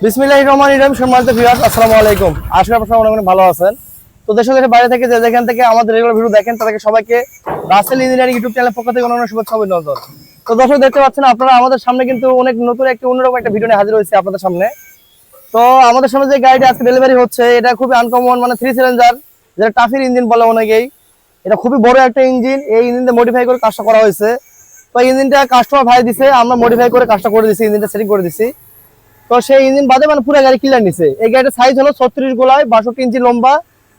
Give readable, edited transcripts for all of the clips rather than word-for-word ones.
বিসমিল্লাহির রহমানির রহিম। সম্মানিত ভিউয়ার্স, আসসালামু আলাইকুম। আশা করি আপনারা অনেক ভালো আছেন। তো দেশ দেশের বাইরে থেকে যে যেখান থেকে আমাদের রেগুলার ভিডিও দেখেন তাদেরকে সবাইকে রাসেল ইঞ্জিনিয়ারিং ইউটিউব চ্যানেলের পক্ষ থেকে অনেক শুভেচ্ছা অভিনন্দন। তো দর্শক দেখতে পাচ্ছেন আপনারা আমাদের সামনে কিন্তু অনেক নতুন একটি অন্যরকম একটা ভিডিও নিয়ে হাজির হয়েছে আপনাদের সামনে। তো আমাদের সামনে যে গাড়িটা আজকে ডেলিভারি হচ্ছে এটা খুবই আনকমন, মানে 3 সিলিন্ডার, যেটা টাফির ইঞ্জিন বলে অনেকেই। এটা খুবই বড় একটা ইঞ্জিন, এই ইঞ্জিনটা মডিফাই করে কাজটা করা হয়েছে। তো ইঞ্জিনটা কাস্টমার ভাই দিছে, আমরা মডিফাই করে কাজটা করে দিছি, ইঞ্জিনটা সেটিং করে দিছি। তো সেই ইঞ্জিন বাদে মানে পুরো গাড়ি ক্লিয়ার নিছে। এই গাড়িটার সাইজ হলো 36 গোলায় 62 ইঞ্চি লম্বা,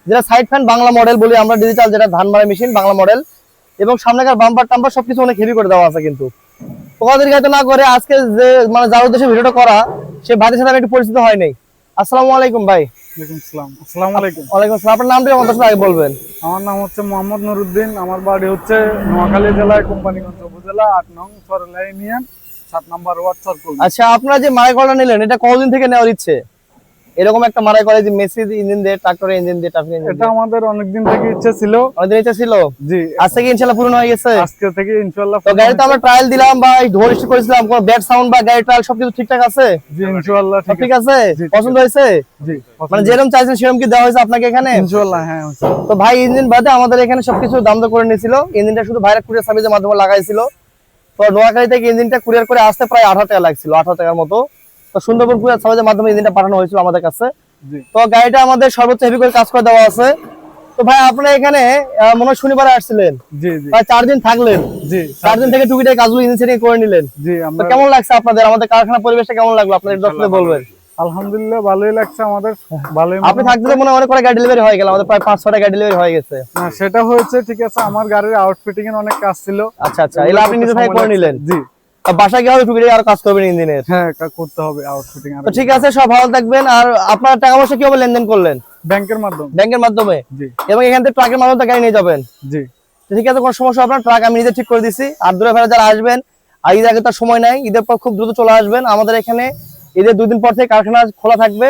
যেটা সাইড ফ্যান বাংলা মডেল বলি আমরা, ডিজিটাল যেটা ধান মারা মেশিন বাংলা মডেল, এবং সামনেকার বাম্পার টাম্পার সবকিছু অনেক হেভি করে দেওয়া আছে। কিন্তু তোমাদের গাড়ি না করে আজকে যে মানে যার উদ্দেশ্যে ভিডিওটা করা সে ভাইয়ের সাথে আমি একটু পরিচিত হয় নাই। আসসালামু আলাইকুম ভাই। ওয়ালাইকুম আসসালাম। আসসালামু আলাইকুম। ওয়ালাইকুম আসসালাম। আপনার নামটা আমাদের সাথে আগে বলবেন। আমার নাম হচ্ছে মোহাম্মদ নুরুদ্দিন। আমার বাড়ি হচ্ছে নোয়াখালী জেলায় কোম্পানিগঞ্জ উপজেলা 8 নং সরলা ইউনিয়ন 7 নম্বর ওয়ার্ড সরকুল। আচ্ছা, আপনারা যে মারাই কলটা নিলেন এটা কতদিন থেকে নেওয়ার ইচ্ছে? এরকম একটা মারাই করে যে মেসি ইঞ্জিন দিয়ে, ট্রাক্টরের ইঞ্জিন দিয়ে, টাফির ইঞ্জিন, এটা আমাদের অনেকদিন থেকে ইচ্ছে ছিল। আমাদের ইচ্ছা ছিল। জি, আজকে কি ইনশাআল্লাহ পূরণ হয়ে গেছে? আজকে থেকে ইনশাআল্লাহ। তো গাড়িতে আমরা ট্রায়াল দিলাম বা ঢোল স্টিক করেছিলাম, কোন ব্যাড সাউন্ড বা গাড়ি ট্রায়াল সবকিছু ঠিকঠাক আছে? জি ইনশাআল্লাহ ঠিক আছে। পছন্দ হয়েছে? জি, মানে যেরকম চাইছেন সেরকম কি দেওয়া হয়েছে আপনাকে এখানে? ইনশাআল্লাহ হ্যাঁ। তো ভাই ইঞ্জিন বাদে আমাদের এখানে সবকিছু দাম দর করে নিয়েছিল। ইঞ্জিনটা শুধু ভাইরা কুরিয়ার সার্ভিসের মাধ্যমে লাগাইছিল। তো নোয়াখালী থেকে ইঞ্জিনটা কুরিয়ার করে আসতে প্রায় 18 টাকা লাগছিল, 18 টাকার মতো। তো সুন্দরবন কুরিয়ার সার্ভিসের মাধ্যমে ইঞ্জিনটা পাঠানো হয়েছিল আমাদের কাছে। তো গাড়িটা আমাদের সর্বোচ্চ হেভি করে কাজ করে দেওয়া আছে। তো ভাই আপনারা এখানে মনে হয় শনিবারে আসছিলেন। জি জি, প্রায় 4 দিন থাকলেন। জি 4 দিন থেকে টুকিটাকি কাজগুলো ইঞ্জিন সেটিং করে নিলেন। জি। তো আমরা কেমন লাগছে আপনাদের, আমাদের কারখানা পরিবেশটা কেমন লাগলো আপনাদের দর্শকদের বলবেন? আলহামদুলিল্লাহ ভালোই লাগছে আমাদের, ভালোই। আপনি থাকতে মনে হয় অনেক করে গাড়ি ডেলিভারি হয়ে গেল, আমাদের প্রায় 5-6টা গাড়ি ডেলিভারি হয়ে গেছে। না সেটা হয়েছে ঠিক আছে, আমার গাড়ির আউটফিটিং এর অনেক কাজ ছিল। আচ্ছা আচ্ছা, এগুলো আপনি নিজে থেকে করে নিলেন? জি। বাসায় গিয়ে হবে টুকিটাকি আর কাজ করবেন ইঞ্জিনের? হ্যাঁ, করতে হবে আউটফিটিং। তো ঠিক আছে, সব ভালো থাকবেন। আর আপনার টাকা পয়সা কিভাবে লেনদেন করলেন? ব্যাংকের মাধ্যমে। ব্যাংকের মাধ্যমে? জি। এবং এখান থেকে ট্রাকের মাধ্যমে গাড়ি নিয়ে যাবেন? জি। ঠিক আছে, কোনো সমস্যা হবে না, ট্রাক আমি নিজে ঠিক করে দিছি। আর দূরে ফেরা যারা আসবেন, আর ঈদের আগে তার সময় নাই, ঈদের পর খুব দ্রুত চলে আসবেন। আমাদের এখানে ঈদের 2 দিন পর থেকে কারখানা খোলা থাকবে।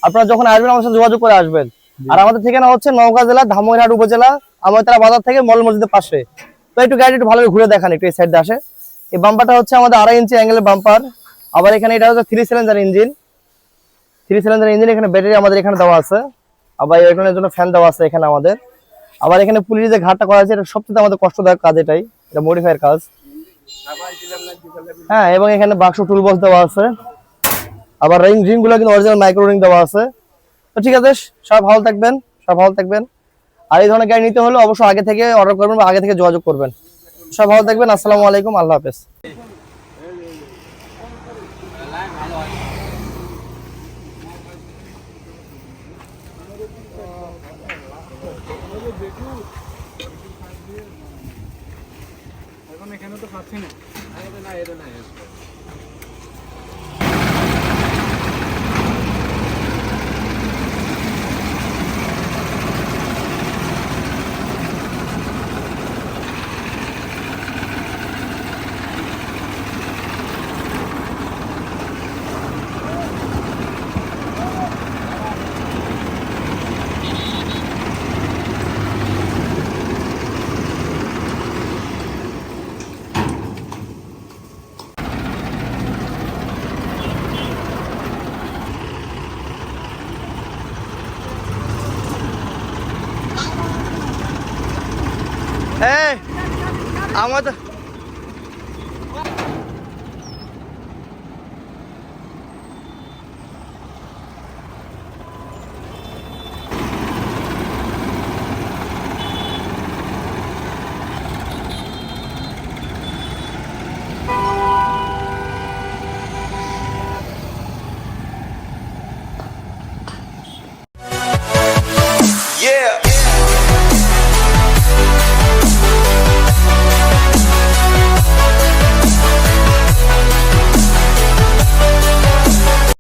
আপনারা যখন আসবেন আমাদের সাথে যোগাযোগ করে আসবেন। আর আমাদের ঠিকানা হচ্ছে নওগাঁ জেলা ধামইরহাট উপজেলা আমতলা বাজার থেকে মল মসজিদের পাশে। তো একটু গাড়ি একটু ভালো করে ঘুরে দেখান, একটু এই সাইডে আসে। এই বাম্পারটা হচ্ছে আমাদের 2.5 ইঞ্চি অ্যাঙ্গেলের বাম্পার। আবার এখানে এটা হচ্ছে 3 সিলিন্ডার ইঞ্জিন। 3 সিলিন্ডার ইঞ্জিন, এখানে ব্যাটারি আমাদের এখানে দেওয়া আছে। আবার এখানের জন্য ফ্যান দেওয়া আছে এখানে আমাদের। আবার এখানে পুলিশ যে ঘাটটা করা আছে এটা সবচেয়ে আমাদের কষ্টদায়ক কাজ, এটাই, এটা মডিফায়ার কাজ। হ্যাঁ, এবং এখানে বাক্স টুল বক্স দেওয়া আছে। আবার রিং গুলো কিন্তু অরিজিনাল মাইক্রো রিং দেওয়া আছে। তো ঠিক আছে, সব ভালো থাকবেন, সব ভালো থাকবেন। আর এই ধরনের গাড়ি নিতে হলে অবশ্যই আগে থেকে অর্ডার করবেন বা আগে থেকে যোগাযোগ করবেন। সব ভালো থাকবেন। আসসালামু আলাইকুম, আল্লাহ হাফেজ। এখন এখানে তো পাচ্ছি না। আমাদের